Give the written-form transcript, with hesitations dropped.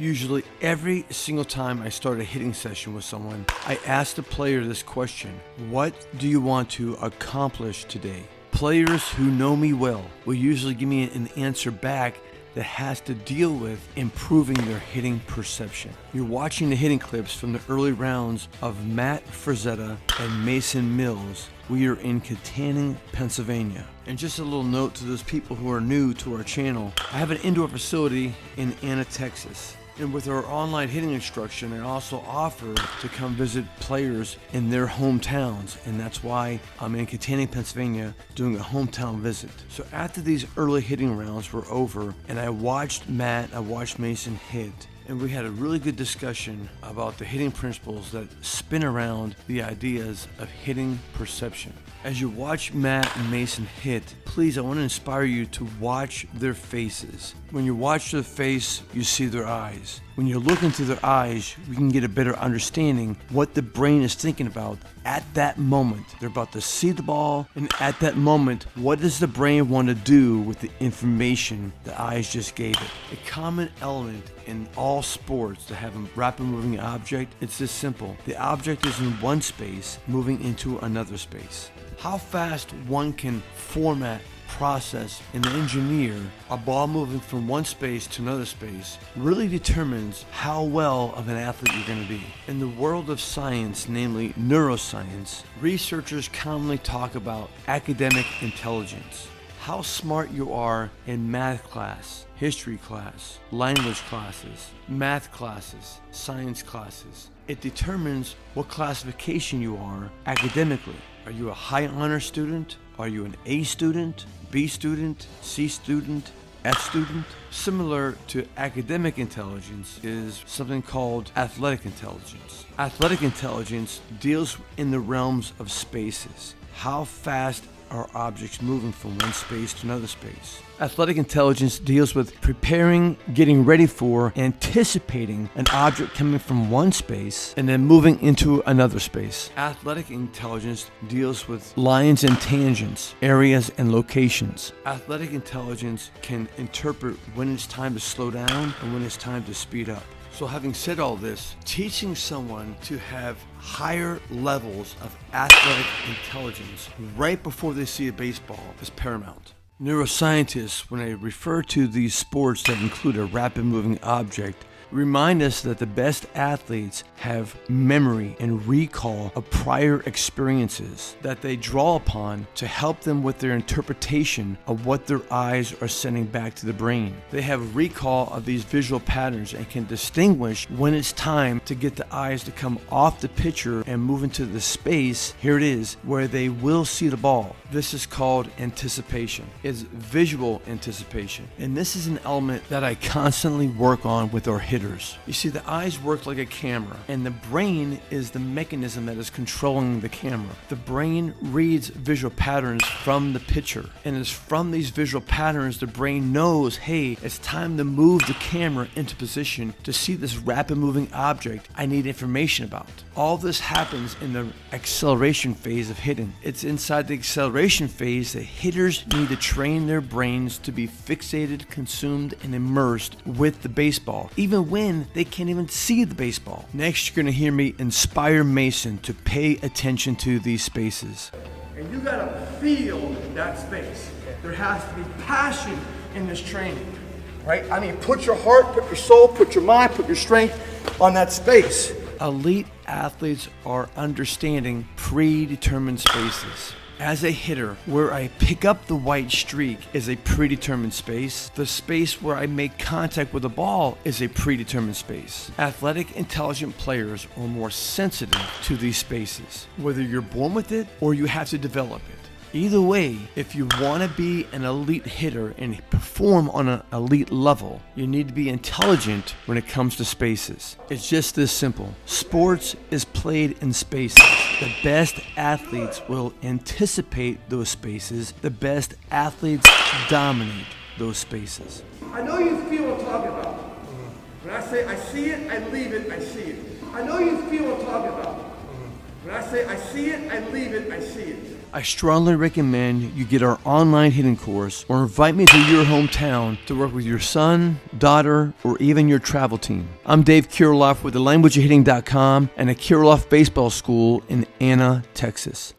Usually every single time I start a hitting session with someone, I ask the player this question: what do you want to accomplish today? Players who know me well will usually give me an answer back that has to deal with improving their hitting perception. You're watching the hitting clips from the early rounds of Matt Frazetta and Mason Mills. We are in Kittanning, Pennsylvania. And just a little note to those people who are new to our channel, I have an indoor facility in Anna, Texas. And with our online hitting instruction, I also offer to come visit players in their hometowns. And that's why I'm in Kittanning, Pennsylvania, doing a hometown visit. So after these early hitting rounds were over, and I watched Matt, I watched Mason hit, and we had a really good discussion about the hitting principles that spin around the ideas of hitting perception. As you watch Matt and Mason hit, please, I want to inspire you to watch their faces. When you watch their face, you see their eyes. When you look into their eyes, we can get a better understanding what the brain is thinking about at that moment. They're about to see the ball, and at that moment, what does the brain want to do with the information the eyes just gave it? A common element in all sports to have a rapid moving object, it's this simple. The object is in one space, moving into another space. How fast one can format, process, and engineer a ball moving from one space to another space really determines how well of an athlete you're going to be. In the world of science, namely neuroscience, researchers commonly talk about academic intelligence. How smart you are in math class, history class, language classes, math classes, science classes. It determines what classification you are academically. Are you a high honor student? Are you an A student, B student, C student, F student? Similar to academic intelligence is something called athletic intelligence. Athletic intelligence deals in the realms of spaces. How fast are objects moving from one space to another space? Athletic intelligence deals with preparing, getting ready for, anticipating an object coming from one space and then moving into another space. Athletic intelligence deals with lines and tangents, areas and locations. Athletic intelligence can interpret when it's time to slow down and when it's time to speed up. So having said all this, teaching someone to have higher levels of athletic intelligence right before they see a baseball is paramount. Neuroscientists, when they refer to these sports that include a rapid moving object, remind us that the best athletes have memory and recall of prior experiences that they draw upon to help them with their interpretation of what their eyes are sending back to the brain. They have recall of these visual patterns and can distinguish when it's time to get the eyes to come off the pitcher and move into the space, here it is, where they will see the ball. This is called anticipation. It's visual anticipation. And this is an element that I constantly work on with our hitters. You see, the eyes work like a camera, and the brain is the mechanism that is controlling the camera. The brain reads visual patterns from the pitcher, and it's from these visual patterns the brain knows, hey, it's time to move the camera into position to see this rapid moving object I need information about. All this happens in the acceleration phase of hitting. It's inside the acceleration phase that hitters need to train their brains to be fixated, consumed, and immersed with the baseball, even when they can't even see the baseball. Next, you're going to hear me inspire Mason to pay attention to these spaces. And you got to feel that space. There has to be passion in this training, right? I mean, put your heart, put your soul, put your mind, put your strength on that space. Elite athletes are understanding predetermined spaces. As a hitter, where I pick up the white streak is a predetermined space. The space where I make contact with the ball is a predetermined space. Athletic, intelligent players are more sensitive to these spaces, whether you're born with it or you have to develop it. Either way, if you want to be an elite hitter and perform on an elite level, you need to be intelligent when it comes to spaces. It's just this simple. Sports is played in spaces. The best athletes will anticipate those spaces. The best athletes dominate those spaces. I know you feel what I'm talking about. When I say I see it, I leave it, I see it. I know you feel what I'm talking about. When I say I see it, I leave it, I see it. I strongly recommend you get our online hitting course or invite me to your hometown to work with your son, daughter, or even your travel team. I'm Dave Kirilloff with thelanguageofhitting.com and a Kirilloff Baseball School in Anna, Texas.